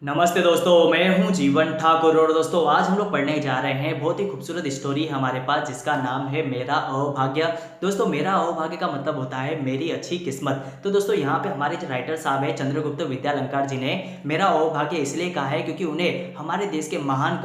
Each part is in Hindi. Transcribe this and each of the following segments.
नमस्ते दोस्तों, मैं हूं जीवन ठाकुर और दोस्तों आज हम लोग पढ़ने जा रहे हैं बहुत ही खूबसूरत स्टोरी हमारे पास जिसका नाम है मेरा अहोभाग्य। दोस्तों मेरा अहोभाग्य का मतलब होता है मेरी अच्छी किस्मत। तो दोस्तों यहाँ पे हमारे जो राइटर साहब है चंद्रगुप्त विद्यालंकार जी ने मेरा अहोभाग्य इसलिए कहा है क्योंकि उन्हें हमारे देश के महान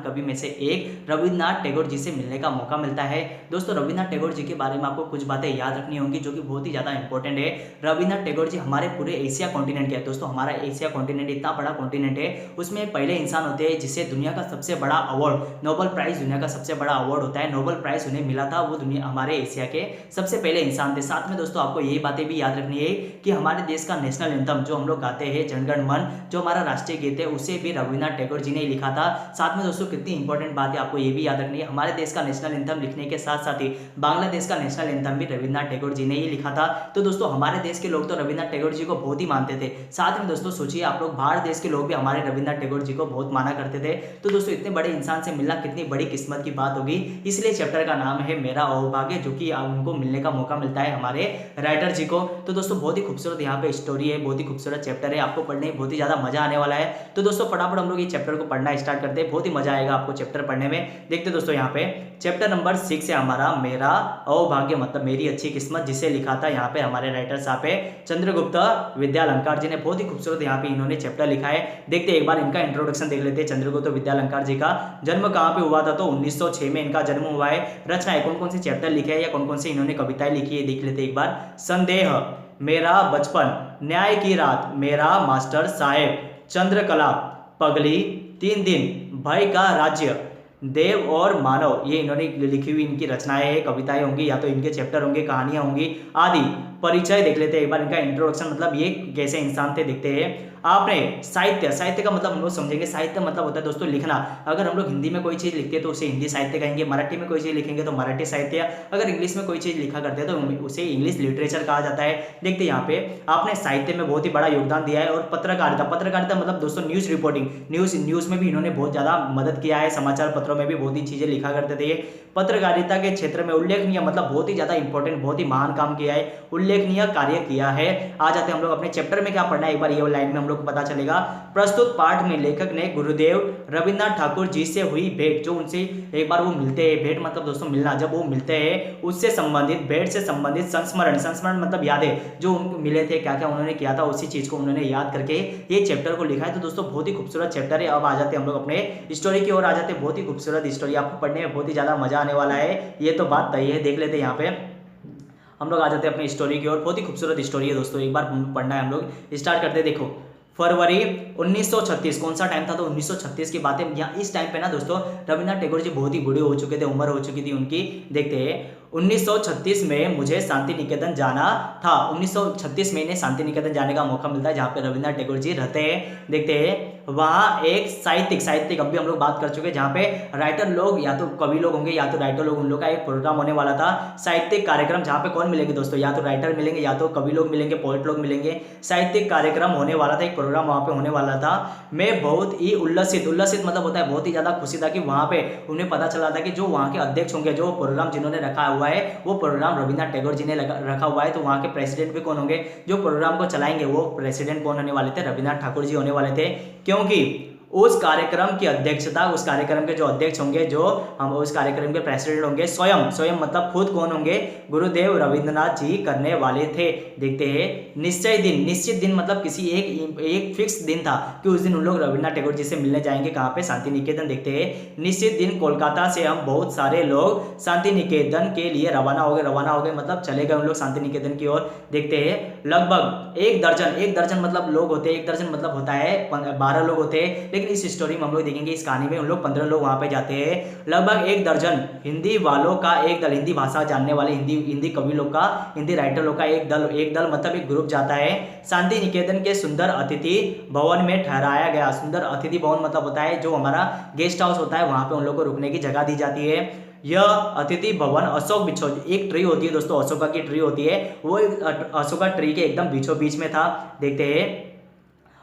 कवि में से एक रविन्द्रनाथ टैगोर जी से मिलने का मौका मिलता है। दोस्तों रविन्द्रनाथ टैगोर जी के बारे में आपको कुछ बातें याद रखनी होंगी जो कि बहुत ही ज़्यादा इंपॉर्टेंट है। रविन्द्रनाथ टैगोर जी हमारे पूरे एशिया कॉन्टिनेंट के दोस्तों हमारा एशिया कॉन्टिनेंट इतना बड़ा कॉन्टिनेंट है उसमें पहले इंसान होते हैं जिसे दुनिया का सबसे बड़ा अवार्ड नोबेल प्राइज दुनिया का सबसे बड़ा अवार्ड होता है नोबेल प्राइज उन्हें मिला था। वो दुनिया हमारे एशिया के सबसे पहले इंसान थे। साथ में दोस्तों आपको यही बातें भी याद रखनी है कि हमारे देश का नेशनल एंथम जो हम लोग गाते हैं जनगण मन जो हमारा राष्ट्रीय गीत है उसे भी रविन्द्रनाथ टैगोर जी ने ही लिखा था। साथ में दोस्तों कितनी इंपॉर्टेंट बात है आपको ये भी याद रखनी है हमारे देश का नेशनल एंथम लिखने के साथ साथ ही बांग्लादेश का नेशनल एंथम भी रविन्द्रनाथ टैगोर जी ने ही लिखा था। तो दोस्तों हमारे देश के लोग तो रविन्द्रनाथ टैगोर जी को बहुत ही मानते थे। साथ में दोस्तों सोचिए आप लोग बाहर देश के लोग भी हमारे रविन्द्रनाथ टैगोर जी को बहुत माना करते थे। तो दोस्तों इतने बड़े इंसान से मिलना कितनी बड़ी किस्मत की बात होगी। इसलिए चैप्टर का नाम है मेरा अहोभाग्य जो कि उनको मिलने का मौका मिलता है हमारे राइटर जी को। तो दोस्तों बहुत ही खूबसूरत यहाँ पे स्टोरी है, बहुत ही खूबसूरत चैप्टर है, आपको पढ़ने में बहुत ही ज्यादा मजा आने वाला है। तो दोस्तों फटाफट हम लोग ये चैप्टर को पढ़ना स्टार्ट करते हैं, बहुत ही मजा आएगा आपको चैप्टर पढ़ने में। देखते दोस्तों यहाँ पे चैप्टर नंबर 6 है हमारा मेरा अहोभाग्य मतलब मेरी अच्छी किस्मत जिसे लिखा था यहाँ पे हमारे राइटर साहब है चंद्रगुप्त विद्यालंकार जी ने। बहुत ही खूबसूरत यहाँ पे इन्होंने चैप्टर लिखा है। देखते एक बार इनका इंट्रोडक्शन देख लेते हैं। चंद्रगुप्त विद्यालंकार जी का जन्म कहाँ पे हुआ था तो 1906 में इनका जन्म हुआ है। रचनाएं कौन कौन से चैप्टर लिखे हैं या कौन कौन से इन्होंने कविताएं लिखी है देख लेते हैं एक बार। संदेह, मेरा बचपन, न्याय की रात, मेरा मास्टर साहेब, चंद्रकला, पगली, 3 दिन, भय का राज्य, देव और मानव, ये इन्होंने लिखी हुई इनकी रचनाएं हैं, कविताएं होंगी या तो इनके चैप्टर होंगे, कहानियां होंगी आदि। परिचय देख लेते हैं एक बार इनका इंट्रोडक्शन मतलब ये कैसे इंसान थे देखते हैं। आपने साहित्य का मतलब हम लोग समझेंगे। साहित्य मतलब होता है दोस्तों लिखना। अगर हम लोग हिंदी में कोई चीज लिखते हैं तो उसे हिंदी साहित्य कहेंगे, मराठी में कोई चीज लिखेंगे तो मराठी साहित्य, अगर इंग्लिश में कोई चीज लिखा करते हैं तो उसे इंग्लिश लिटरेचर कहा जाता है। देखते यहाँ पे आपने साहित्य में बहुत ही बड़ा योगदान दिया है। और पत्रकारिता मतलब दोस्तों न्यूज रिपोर्टिंग, न्यूज में भी इन्होंने बहुत ज्यादा मदद किया है। समाचार पत्रों में भी बहुत ही चीजें लिखा करते थे। पत्रकारिता के क्षेत्र में उल्लेखनीय मतलब बहुत ही ज्यादा इंपॉर्टेंट बहुत ही महान काम किया है, उल्लेखनीय कार्य किया है। आ जाते हैं हम लोग अपने चैप्टर में क्या पढ़ना है एक बार ये लाइन में हम लोग को पता चलेगा। प्रस्तुत पाठ में लेखक ने गुरुदेव रविन्द्रनाथ ठाकुर जी से हुई भेंट, जो उनसे एक बार वो मिलते हैं, भेंट मतलब दोस्तों मिलना, जब वो मिलते हैं उससे संबंधित भेंट से संबंधित संस्मरण मतलब यादें जो उनको मिले थे क्या क्या उन्होंने किया था उसी चीज को उन्होंने याद करके ये चैप्टर को लिखा है। तो दोस्तों बहुत ही खूबसूरत चैप्टर है। अब आ जाते हैं हम लोग अपने स्टोरी की ओर आ जाते हैं। बहुत ही खूबसूरत स्टोरी, आपको पढ़ने में बहुत ही ज्यादा मजा आने वाला है, ये तो बात तय है। देख लेते हैं यहाँ पे हम लोग आ जाते हैं अपनी स्टोरी की ओर। बहुत ही खूबसूरत स्टोरी है दोस्तों, एक बार पढ़ना है हम लोग स्टार्ट करते हैं। देखो फरवरी 1936 कौन सा टाइम था तो 1936 की बातें। यहाँ इस टाइम पे ना दोस्तों रविन्द्रनाथ टैगोर जी बहुत ही बूढ़े हो चुके थे, उम्र हो चुकी थी उनकी। देखते हैं 1936 में मुझे शांति निकेतन जाना था। 1936 में इन्हें शांति निकेतन जाने का मौका मिलता है जहाँ पे रविन्द्रनाथ टैगोर जी रहते हैं। देखते हैं वहाँ एक साहित्यिक अभी हम लोग बात कर चुके हैं जहाँ पे राइटर लोग या तो कवि लोग होंगे या तो राइटर लोग, उन लोग का एक प्रोग्राम होने वाला था साहित्यिक कार्यक्रम जहाँ पे कौन मिलेंगे दोस्तों, या तो राइटर मिलेंगे या तो कवि लोग मिलेंगे, पोएट लोग मिलेंगे। साहित्यिक कार्यक्रम होने वाला था, एक प्रोग्राम वहाँ पे होने वाला था। मैं बहुत ही उल्लसित मतलब होता है बहुत ही ज्यादा खुशी था कि वहाँ पे उन्हें पता चला था कि जो वहाँ के अध्यक्ष होंगे, जो प्रोग्राम जिन्होंने रखा हुआ है वो प्रोग्राम रविन्द्रनाथ टैगोर जी ने रखा हुआ है। तो वहाँ के प्रेसिडेंट भी कौन होंगे, जो प्रोग्राम को चलाएंगे वो प्रेसिडेंट कौन होने वाले थे, रविन्द्रनाथ ठाकुर जी होने वाले थे। क्योंकि उस कार्यक्रम की अध्यक्षता, उस कार्यक्रम के जो अध्यक्ष होंगे, जो हम उस कार्यक्रम के प्रेसिडेंट होंगे, स्वयं मतलब खुद कौन होंगे, गुरुदेव रविन्द्रनाथ जी करने वाले थे। देखते हैं निश्चित दिन मतलब किसी एक फिक्स दिन था कि उस दिन उन लोग रविन्द्रनाथ टैगोर जी से मिलने जाएंगे। कहाँ पे, शांति निकेतन। देखते हैं निश्चित दिन कोलकाता से हम बहुत सारे लोग शांति निकेतन के लिए रवाना हो गए मतलब चले गए उन लोग शांति निकेतन की ओर। देखते हैं लगभग एक दर्जन मतलब लोग होते हैं, एक दर्जन मतलब होता है 12 लोग होते हैं। लेकिन इस स्टोरी में हम लोग देखेंगे, इस कहानी में उन लोग 15 लोग वहां पे जाते हैं। लगभग एक दर्जन हिंदी वालों का एक दल, हिंदी भाषा जानने वाले हिंदी कवि लोग का, हिंदी राइटर लोग का एक दल मतलब एक ग्रुप जाता है शांति निकेतन के सुंदर अतिथि भवन में ठहराया गया। सुंदर अतिथि भवन मतलब होता है जो हमारा गेस्ट हाउस होता है, वहां पे उन लोग को रुकने की जगह दी जाती है। यह अतिथि भवन अशोक वृक्ष, एक ट्री होती है दोस्तों, अशोका की ट्री होती है, वो अशोका ट्री के एकदम बीचों बीच में था। देखते हैं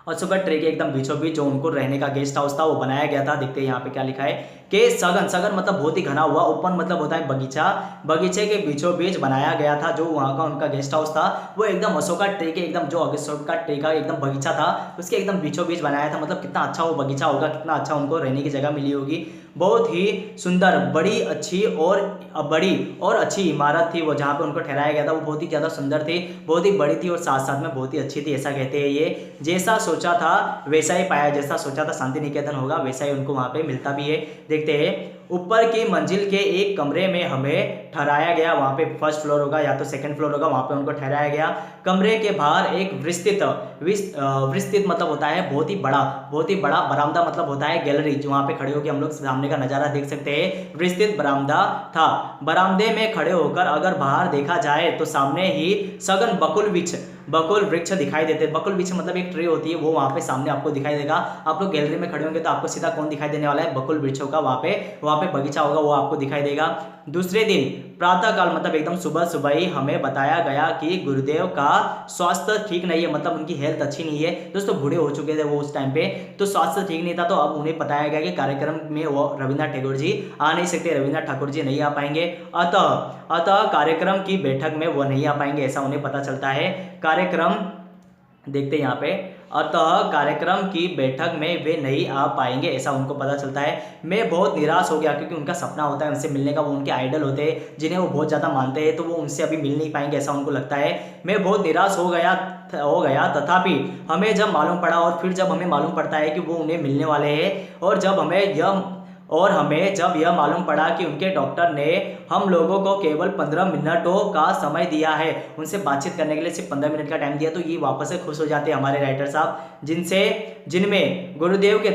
अशोका ट्री के एकदम बीचों बीच जो उनको रहने का गेस्ट हाउस था वो बनाया गया था। देखते हैं यहाँ पे क्या लिखा है। के सघन सघन मतलब बहुत ही घना हुआ ओपन मतलब होता है बगीचा, बगीचे के बीचों बीच बनाया गया था। जो वहाँ का उनका गेस्ट हाउस था वो एकदम अशोका ट्री के एकदम जो अशोका ट्री का एकदम बगीचा था उसके एकदम बीचों बीच बनाया था। मतलब कितना अच्छा वो बगीचा होगा, कितना अच्छा उनको रहने की जगह मिली होगी। बहुत ही सुंदर बड़ी अच्छी और अच्छी इमारत थी वो जहाँ पे उनको ठहराया गया था। वो बहुत ही ज़्यादा सुंदर थी, बहुत ही बड़ी थी और साथ साथ में बहुत ही अच्छी थी, ऐसा कहते हैं ये। जैसा सोचा था वैसा ही पाया, जैसा सोचा था शांति निकेतन होगा वैसा ही उनको वहाँ पे मिलता भी है। देखते हैं ऊपर की मंजिल के एक कमरे में हमें ठहराया गया। वहाँ पे फर्स्ट फ्लोर होगा या तो सेकंड फ्लोर होगा, वहाँ पे उनको ठहराया गया। कमरे के बाहर एक विस्तृत मतलब होता है बहुत ही बड़ा बरामदा मतलब होता है गैलरी, जो वहाँ पे खड़े होकर हम लोग सामने का नजारा देख सकते हैं। विस्तृत बरामदा था। बरामदे में खड़े होकर अगर बाहर देखा जाए तो सामने ही सघन बकुल वृक्ष दिखाई देते। बकुल वृक्ष मतलब एक ट्री होती है, वो वहाँ पे सामने आपको दिखाई देगा। आप लोग गैलरी में खड़े होंगे तो आपको सीधा कौन दिखाई देने वाला है, बकुल वृक्षों का वहाँ पे बगीचा होगा वो आपको दिखाई देगा। दूसरे दिन प्रातः काल मतलब एकदम सुबह सुबह ही हमें बताया गया कि गुरुदेव का स्वास्थ्य ठीक नहीं है, मतलब उनकी हेल्थ अच्छी नहीं है। दोस्तों बूढ़े हो चुके थे वो उस टाइम पे, तो स्वास्थ्य ठीक नहीं था। तो अब उन्हें बताया गया कि कार्यक्रम में वो रविन्द्रनाथ टैगोर जी आ नहीं सकते, रविन्द्रनाथ ठाकुर जी नहीं आ पाएंगे। अतः कार्यक्रम की बैठक में वो नहीं आ पाएंगे, ऐसा उन्हें पता चलता है। कार्यक्रम देखते हैं यहाँ पे, अतः कार्यक्रम की बैठक में वे नहीं आ पाएंगे ऐसा उनको पता चलता है। मैं बहुत निराश हो गया क्योंकि उनका सपना होता है उनसे मिलने का, वो उनके आइडल होते हैं जिन्हें वो बहुत ज़्यादा मानते हैं, तो वो उनसे अभी मिल नहीं पाएंगे ऐसा उनको लगता है। मैं बहुत निराश हो गया तथापि हमें जब मालूम पड़ा और फिर जब हमें मालूम पड़ता है कि वो उन्हें मिलने वाले हैं और हमें जब यह मालूम पड़ा कि उनके डॉक्टर ने हम लोगों को केवल 15 मिनटों का समय दिया है, उनसे बातचीत करने के लिए सिर्फ 15 मिनट का टाइम दिया, तो ये वापस से खुश हो जाते हैं हमारे राइटर साहब, जिनमें गुरुदेव को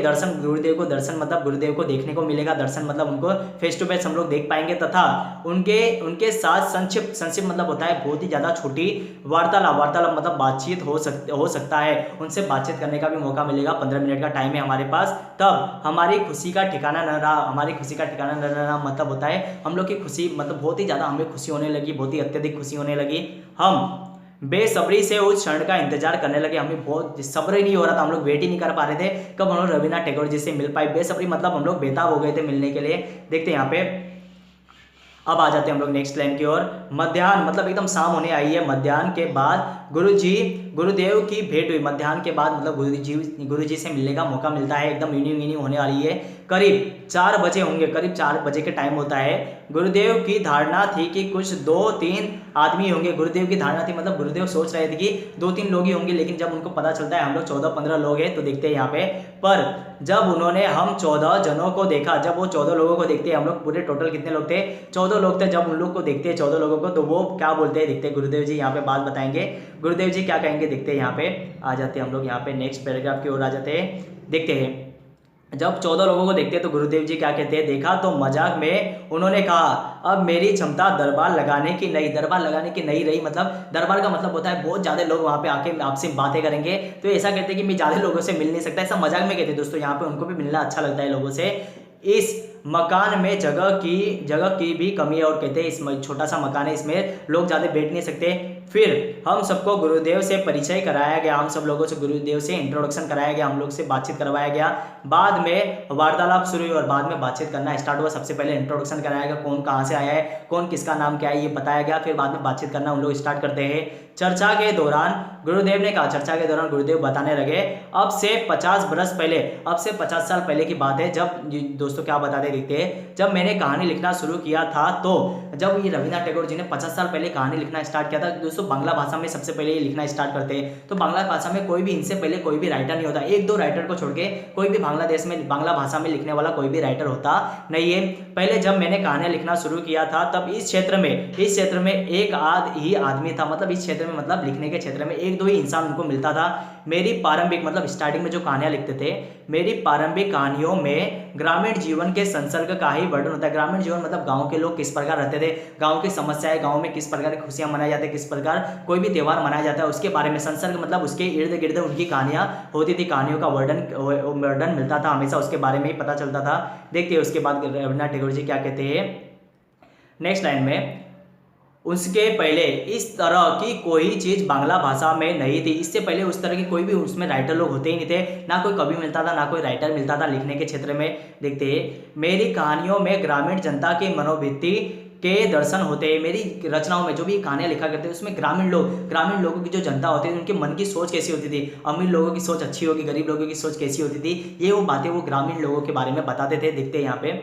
दर्शन मतलब गुरुदेव को देखने को मिलेगा। दर्शन मतलब उनको फेस टू फेस हम लोग देख पाएंगे तथा उनके साथ संक्षिप्त मतलब होता है बहुत ही ज़्यादा छोटी वार्तालाप मतलब बातचीत हो सकता है, उनसे बातचीत करने का भी मौका मिलेगा। 15 मिनट का टाइम है हमारे पास। तब हमारी खुशी का ठिकाना न रहा मतलब होता है हम लोग की खुशी मतलब बहुत ही ज़्यादा हमें खुशी होने लगी, बहुत ही अत्यधिक खुशी होने लगी। हम बेसब्री से उस क्षण का इंतजार करने लगे, हमें बहुत सब्र ही नहीं हो रहा था, हम लोग वेट ही नहीं कर पा रहे थे कब हम लोग रविन्द्रनाथ टैगोर जी से मिल पाए। बेसब्री मतलब हम लोग बेताब हो गए थे मिलने के लिए। देखते हैं यहाँ पे, अब आ जाते हैं हम लोग नेक्स्ट लाइन की ओर। मध्याह्न मतलब एकदम शाम होने आई है। मध्याह्न के बाद गुरुदेव की भेंट हुई। मध्याह्न के बाद मतलब गुरुजी से मिलने का मौका मिलता है। एकदम इवनिंग होने वाली है, करीब 4 बजे होंगे, करीब 4 बजे के टाइम होता है। गुरुदेव की धारणा थी कि कुछ 2-3 आदमी होंगे। गुरुदेव की धारणा थी मतलब गुरुदेव सोच रहे थे कि 2-3 लोग ही होंगे, लेकिन जब उनको पता चलता है हम लोग 14-15 लोग हैं, तो देखते हैं यहाँ पे। पर जब उन्होंने हम 14 जनों को देखा, जब वो 14 लोगों को देखते हैं, हम लोग पूरे टोटल कितने लोग थे, 14 लोग थे। जब उन लोग को देखते हैं 14 लोगों को, तो वो क्या बोलते हैं देखते हैं। गुरुदेव जी यहाँ पे बात बताएंगे, गुरुदेव जी क्या कहेंगे देखते हैं। यहाँ पे आ जाते हैं हम लोग यहाँ पे नेक्स्ट पैराग्राफ की ओर आ जाते हैं। देखते हैं जब 14 लोगों को देखते हैं तो गुरुदेव जी क्या कहते हैं, देखा तो मजाक में उन्होंने कहा अब मेरी क्षमता दरबार लगाने की नहीं रही। मतलब दरबार का मतलब होता है बहुत ज़्यादा लोग वहाँ पे आके आपसे बातें करेंगे, तो ऐसा कहते हैं कि मैं ज़्यादा लोगों से मिल नहीं सकता, ऐसा मजाक में कहते हैं दोस्तों। यहाँ पे उनको भी मिलना अच्छा लगता है लोगों से। इस मकान में जगह की भी कमी है और कहते हैं इस छोटा सा मकान है, इसमें लोग ज़्यादा बैठ नहीं सकते। फिर हम सबको गुरुदेव से परिचय कराया गया, हम सब लोगों से गुरुदेव से इंट्रोडक्शन कराया गया, हम लोग से बातचीत करवाया गया। बाद में वार्तालाप शुरू हुई और बाद में बातचीत करना स्टार्ट हुआ। सबसे पहले इंट्रोडक्शन कराया गया, कौन कहाँ से आया है, कौन किसका नाम क्या है ये बताया गया। फिर बाद में बातचीत करना हम लोग स्टार्ट करते हैं। चर्चा के दौरान गुरुदेव बताने लगे, अब से 50 साल पहले की बात है। जब दोस्तों क्या बताते दिखते हैं, जब मैंने कहानी लिखना शुरू किया था, तो जब ये रविन्द्रनाथ टैगोर जी ने 50 साल पहले कहानी लिखना स्टार्ट किया था दोस्तों, बांग्ला भाषा में सबसे पहले ये लिखना स्टार्ट करते हैं। तो बांग्ला भाषा में कोई भी इनसे पहले कोई भी राइटर नहीं होता, 1-2 राइटर को छोड़ के कोई भी बांग्लादेश में बांग्ला भाषा में लिखने वाला कोई भी राइटर होता नहीं है। पहले जब मैंने कहानियां लिखना शुरू किया था तब इस क्षेत्र में एक ही आदमी था। मतलब इस क्षेत्र में मतलब लिखने के क्षेत्र में 1-2 ही इंसान उनको मिलता था। मेरी प्रारंभिक मतलब स्टार्टिंग में जो कहानियां लिखते थे, मेरी प्रारंभिक कहानियों में ग्रामीण जीवन के संसर्ग का ही वर्णन होता है। ग्रामीण जीवन मतलब गांव के लोग किस प्रकार रहते थे, गांव की समस्याएं, गांव में किस प्रकार की खुशियां मनाई जाती है, किस प्रकार कोई भी त्यौहार मनाया जाता है, उसके बारे में संसर्ग मतलब उसके इर्द गिर्द उनकी कहानियां होती थी। कहानियों का वर्णन मिलता था हमेशा, उसके बारे में ही पता चलता था। देखते हैं उसके बाद रविन्द्रनाथ टैगोर जी क्या कहते हैं नेक्स्ट लाइन में। उसके पहले इस तरह की कोई चीज़ बांग्ला भाषा में नहीं थी। इससे पहले उस तरह की कोई भी उसमें राइटर लोग होते ही नहीं थे, ना कोई कवि मिलता था, ना कोई राइटर मिलता था लिखने के क्षेत्र में। देखते हैं, मेरी कहानियों में ग्रामीण जनता की मनोवृत्ति के दर्शन होते हैं। मेरी रचनाओं में जो भी कहानियाँ लिखा करते हैं उसमें ग्रामीण लोगों की जो जनता होती है उनके मन की सोच कैसी होती थी, अमीर लोगों की सोच अच्छी होगी, गरीब लोगों की सोच कैसी होती थी, ये वो बातें वो ग्रामीण लोगों के बारे में बताते थे। देखते हैं यहाँ पे,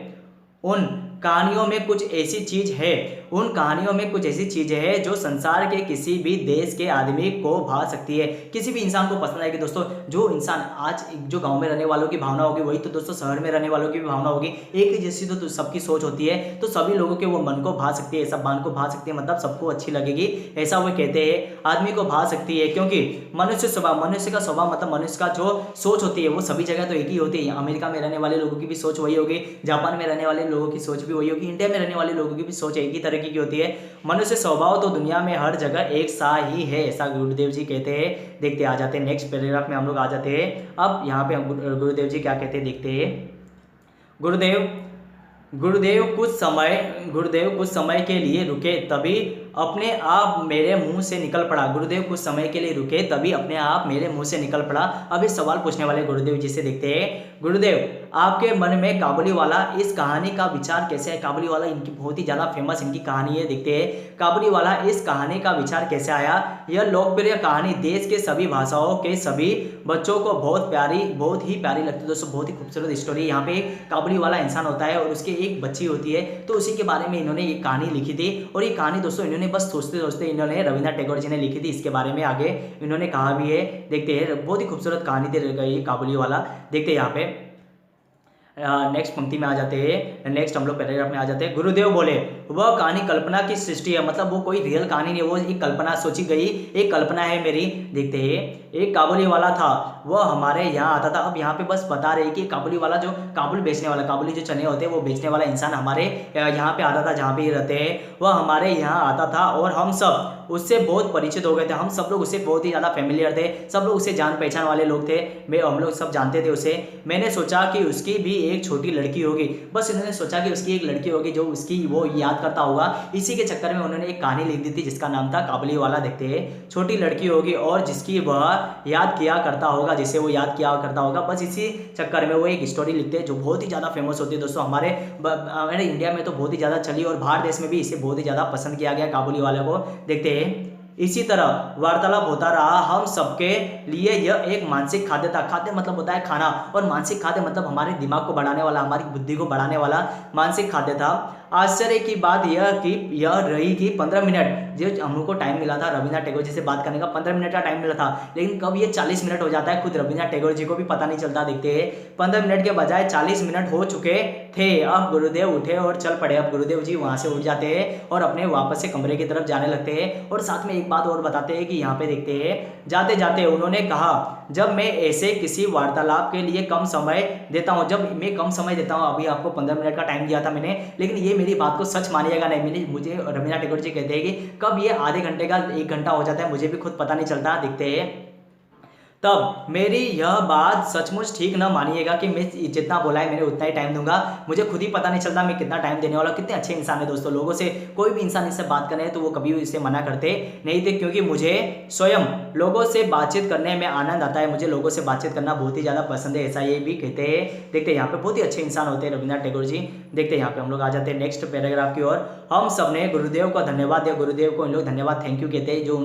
उन कहानियों में कुछ ऐसी चीज है उन कहानियों में कुछ ऐसी चीजें हैं जो संसार के किसी भी देश के आदमी को भा सकती है, किसी भी इंसान को पसंद आएगी। दोस्तों जो इंसान आज जो गांव में रहने वालों की भावना होगी वही तो दोस्तों शहर में रहने वालों की भी भावना होगी। एक ही जैसी तो सबकी सोच होती है, तो सभी लोगों के वो मन को भा सकती है, सब मन को भा सकती है, मतलब सबको अच्छी लगेगी, ऐसा वो कहते हैं। आदमी को भा सकती है क्योंकि मनुष्य का स्वभाव मतलब मनुष्य का जो सोच होती है वो सभी जगह तो एक ही होती है। अमेरिका में रहने वाले लोगों की भी सोच वही होगी, जापान में रहने वाले लोगों की सोच भी वही होगी, इंडिया में रहने वाले लोगों की भी सोच एक ही तरह की होती है। मनुष्य स्वभाव तो दुनिया में हर जगह एक सा ही है, ऐसा गुरुदेव जी कहते हैं। देखते आ जाते हैं नेक्स्ट पैराग्राफ में हम लोग आ जाते हैं। अब यहाँ पे हम गुरुदेव जी क्या कहते हैं देखते हैं। गुरुदेव कुछ समय के लिए रुके, तभी अपने आप मेरे मुंह से निकल पड़ा। गुरुदेव कुछ समय के लिए रुके, तभी अपने आप मेरे मुंह से निकल पड़ा। अब इस सवाल पूछने वाले गुरुदेव जी से देखते हैं। गुरुदेव, आपके मन में काबुलीवाला इस कहानी का विचार कैसे है? काबुलीवाला इनकी बहुत ही ज़्यादा फेमस इनकी कहानी है। देखते हैं, काबुलीवाला इस कहानी का विचार कैसे आया? यह लोकप्रिय कहानी देश के सभी भाषाओं के सभी बच्चों को बहुत ही प्यारी लगती है। दोस्तों बहुत ही खूबसूरत स्टोरी। यहाँ पे काबुलीवाला इंसान होता है और उसकी एक बच्ची होती है, तो उसी के बारे में इन्होंने एक कहानी लिखी थी। और ये कहानी दोस्तों इन्होंने बस सोचते सोचते इन्होंने रविन्द्रनाथ टैगोर जी ने लिखी थी, इसके बारे में आगे इन्होंने कहा भी है। देखते हैं, बहुत ही खूबसूरत कहानी थी काबुलीवाला। देखते हैं यहाँ पे नेक्स्ट पंक्ति में आ जाते हैं, नेक्स्ट हम लोग पैराग्राफ में आ जाते हैं। गुरुदेव बोले, वह कहानी कल्पना की सृष्टि है, मतलब वो कोई रियल कहानी नहीं है, वो एक कल्पना सोची गई एक कल्पना है मेरी। देखते हैं, एक काबुलीवाला था, वह हमारे यहाँ आता था। अब यहाँ पे बस बता रहे कि काबुलीवाला जो काबुल बेचने वाला, काबुली जो चने होते हैं वो बेचने वाला इंसान हमारे यहाँ पे आता था, जहाँ पे ये रहते हैं। वह हमारे यहाँ आता था और हम सब उससे बहुत परिचित हो गए थे। हम सब लोग उससे बहुत ही ज़्यादा फेमिलियर थे, सब लोग उससे जान पहचान वाले लोग थे, हम लोग सब जानते थे उसे। मैंने सोचा कि उसकी भी एक छोटी लड़की होगी, बस इन्होंने सोचा कि उसकी एक लड़की होगी जो उसकी वो याद करता होगा। इसी के चक्कर में उन्होंने एक कहानी लिख दी थी जिसका नाम था काबुलीवाला। देखते हैं, छोटी लड़की होगी और जिसकी वह याद किया करता होगा, जिसे वो याद किया करता होगा। बस इसी चक्कर में वो एक स्टोरी लिखते हैं जो बहुत ही ज़्यादा फेमस होती है। दोस्तों हमारे इंडिया में तो बहुत ही ज़्यादा चली और बाहर देश में भी इसे बहुत ही ज़्यादा पसंद किया गया काबुलीवाला को। देखते हैं, इसी तरह वार्तालाप होता रहा। हम सबके लिए यह एक मानसिक खाद्य था। खाद्य मतलब होता है खाना, और मानसिक खाद्य मतलब हमारे दिमाग को बढ़ाने वाला, हमारी बुद्धि को बढ़ाने वाला मानसिक खाद्य था। आश्चर्य की बात यह रही कि 15 मिनट जो हम लोग को टाइम मिला था रविन्द्रनाथ टैगोर जी से बात करने का, 15 मिनट का टाइम मिला था, लेकिन कब ये 40 मिनट हो जाता है खुद रविन्द्रनाथ टैगोर जी को भी पता नहीं चलता। देखते हैं, 15 मिनट के बजाय 40 मिनट हो चुके थे। अब गुरुदेव उठे और चल पड़े। अब गुरुदेव जी वहां से उठ जाते हैं और अपने वापस से कमरे की तरफ जाने लगते हैं। और साथ में एक बात और बताते हैं कि यहाँ पे देखते हैं, जाते जाते उन्होंने कहा, जब मैं ऐसे किसी वार्तालाप के लिए कम समय देता हूँ, जब मैं कम समय देता हूँ, अभी आपको 15 मिनट का टाइम दिया था मैंने, लेकिन ये मेरी बात को सच मानिएगा नहीं। मुझे रविन्द्रनाथ टैगोर जी कहते हैं कि कब ये आधे घंटे का 1 घंटा हो जाता है मुझे भी खुद पता नहीं चलता। दिखते हैं, तब मेरी यह बात सचमुच ठीक न मानिएगा कि मैं जितना बोला है मैंने उतना ही टाइम दूंगा। मुझे खुद ही पता नहीं चलता मैं कितना टाइम देने वाला। कितने अच्छे इंसान है दोस्तों, लोगों से कोई भी इंसान इससे बात करे तो वो कभी भी इससे मना करते नहीं थे, क्योंकि मुझे स्वयं लोगों से बातचीत करने में आनंद आता है। मुझे लोगों से बातचीत करना बहुत ही ज़्यादा पसंद है, ऐसा ये भी कहते हैं। देखते हैं यहाँ पे बहुत ही अच्छे इंसान होते हैं रविन्द्रनाथ टैगोर जी। देखते हैं यहाँ पे हम लोग आ जाते हैं नेक्स्ट पैराग्राफ की ओर। हम सबने गुरुदेव को धन्यवाद दिया। गुरुदेव को इन लोग धन्यवाद थैंक यू कहते हैं जो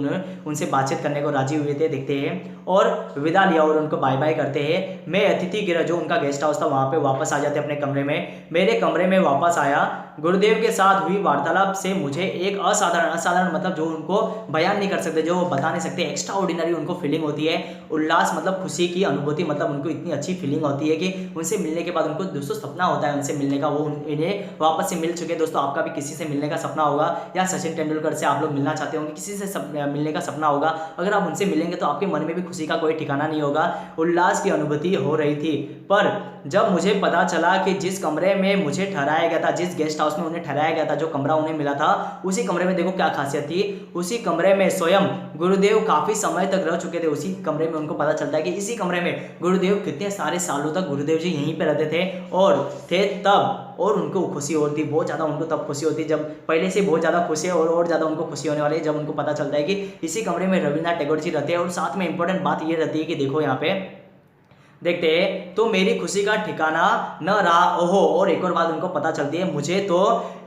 उनसे बातचीत करने को राजी हुए थे। देखते हैं, और विदा लिया और उनको बाय बाय करते हैं। मैं अतिथि गिरा जो उनका गेस्ट हाउस था वहां पे वापस आ जाते अपने कमरे में। मेरे कमरे में वापस आया। गुरुदेव के साथ हुई वार्तालाप से मुझे एक असाधारण मतलब जो उनको बयान नहीं कर सकते, जो वो बता नहीं सकते, एक्स्ट्रा ऑर्डिनरी उनको फीलिंग होती है। उल्लास मतलब खुशी की अनुभूति, मतलब उनको इतनी अच्छी फीलिंग होती है कि उनसे मिलने के बाद उनको दोस्तों सपना होता है उनसे मिलने का। वो इन्हें वापस से मिल चुके। दोस्तों आपका भी किसी से मिलने का सपना होगा, या सचिन तेंदुलकर से आप लोग मिलना चाहते होंगे, किसी से मिलने का सपना होगा। अगर आप उनसे मिलेंगे तो आपके मन में भी खुशी का कोई ठिकाना नहीं होगा। उल्लास की अनुभूति हो रही थी, पर जब मुझे पता चला कि जिस कमरे में मुझे ठहराया गया था, जिस गेस्ट हाउस उसमें उन्हें ठहराया गया था, जो कमरा उन्हें मिला था, उसी कमरे में देखो क्या खासियत थी, उसी कमरे में स्वयं गुरुदेव काफी समय तक रह चुके थे। उसी कमरे में उनको पता चलता है कि इसी कमरे में गुरुदेव कितने सारे सालों तक गुरुदेव जी यहीं पे रहते थे और थे तब, और उनको खुशी होती बहुत ज़्यादा, उनको तब खुशी होती जब, पहले से बहुत ज़्यादा खुशी है और ज़्यादा उनको खुशी होने वाली है जब उनको पता चलता है कि इसी कमरे में रविन्द्रनाथ टैगोर जी रहते हैं। और साथ में इंपॉर्टेंट बात ये रहती है कि देखो यहाँ पे देखते हैं तो मेरी खुशी का ठिकाना न रहा ओहो। और एक और बात उनको पता चलती है, मुझे तो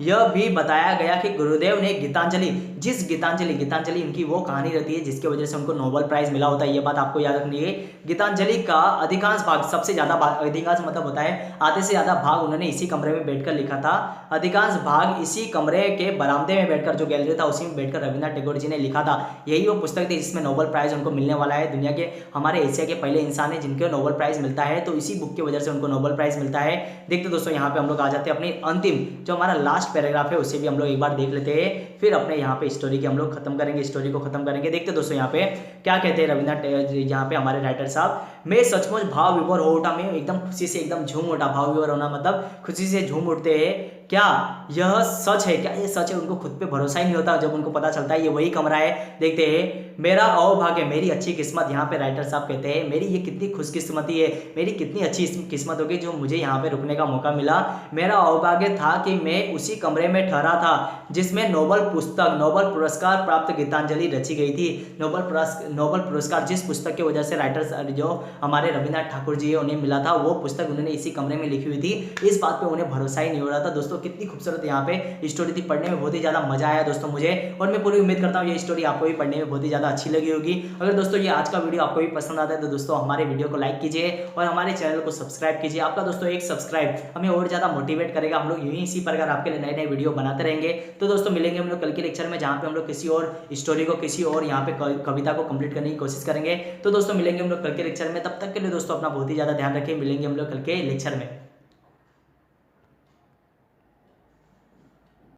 यह भी बताया गया कि गुरुदेव ने गीतांजलि, जिस गीतांजलि इनकी वो कहानी रहती है जिसकी वजह से उनको नोबेल प्राइज मिला होता है, ये बात आपको याद रखनी है। गीतांजलि का अधिकांश भाग, सबसे ज्यादा भाग, अधिकांश मतलब होता है आधे से ज्यादा भाग उन्होंने इसी कमरे में बैठकर लिखा था। अधिकांश भाग इसी कमरे के बरामदे में बैठकर, जो गैलरी था उसी में बैठकर रविन्द्रनाथ टैगोर जी ने लिखा था। यही वो पुस्तक थी जिसमें नोबेल प्राइज उनको मिलने वाला है। दुनिया के, हमारे एशिया के पहले इंसान है जिनके नोबेल प्राइज मिलता है, तो इसी बुक की वजह से उनको नोबेल प्राइज मिलता है। देखते दोस्तों यहाँ पे हम लोग आ जाते हैं अपनी अंतिम, जो हमारा लास्ट पैराग्राफ है उसे भी हम लोग एक बार देख लेते हैं, फिर अपने यहाँ पे स्टोरी की हम लोग खत्म करेंगे, स्टोरी को खत्म करेंगे। देखते दोस्तों यहाँ पे क्या कहते हैं रविन्द्रनाथ, यहाँ पे हमारे राइटर साहब, मैं सचमुच भाव विभोर हो उठा, मैं एकदम खुशी से एकदम झूम उठा। भाव विभोर होना मतलब खुशी से झूम उठते हैं। क्या यह सच है? क्या ये सच है? उनको खुद पे भरोसा ही नहीं होता जब उनको पता चलता है ये वही कमरा है। देखते हैं, मेरा अभाग्य, मेरी अच्छी किस्मत, यहाँ पे राइटर साहब कहते हैं मेरी ये कितनी खुशकिस्मती है, मेरी कितनी अच्छी किस्मत होगी जो मुझे यहाँ पे रुकने का मौका मिला। मेरा अभाग्य था कि मैं उसी कमरे में ठहरा था जिसमें नोबेल पुरस्कार प्राप्त गीतांजलि रची गई थी। नोबेल पुरस्कार जिस पुस्तक की वजह से राइटर जो हमारे रविन्द्रनाथ ठाकुर जी है उन्हें मिला था, वो पुस्तक उन्होंने इसी कमरे में लिखी हुई थी। इस बात पे उन्हें भरोसा ही नहीं हो रहा था। दोस्तों कितनी खूबसूरत यहाँ पे स्टोरी थी, पढ़ने में बहुत ही ज्यादा मजा आया दोस्तों मुझे, और मैं पूरी उम्मीद करता हूँ ये स्टोरी आपको भी पढ़ने में बहुत ही ज्यादा अच्छी लगी होगी। अगर दोस्तों ये आज का वीडियो आपको भी पसंद आता है तो दोस्तों हमारे वीडियो को लाइक कीजिए और हमारे चैनल को सब्सक्राइब कीजिए। आपका दोस्तों एक सब्सक्राइब हमें और ज्यादा मोटिवेट करेगा। हम लोग यूं ही इसी प्रकार आपके लिए नए नए वीडियो बनाते रहेंगे। तो दोस्तों मिलेंगे हम लोग कल के लेक्चर में, जहाँ पे हम लोग किसी और स्टोरी को, किसी और यहाँ पे कविता को कंप्लीट करने की कोशिश करेंगे। तो दोस्तों मिलेंगे हम लोग कल के लेक्चर में, तब तक के लिए दोस्तों अपना बहुत ही ज्यादा ध्यान रखें। मिलेंगे हम लोग कल के लेक्चर में।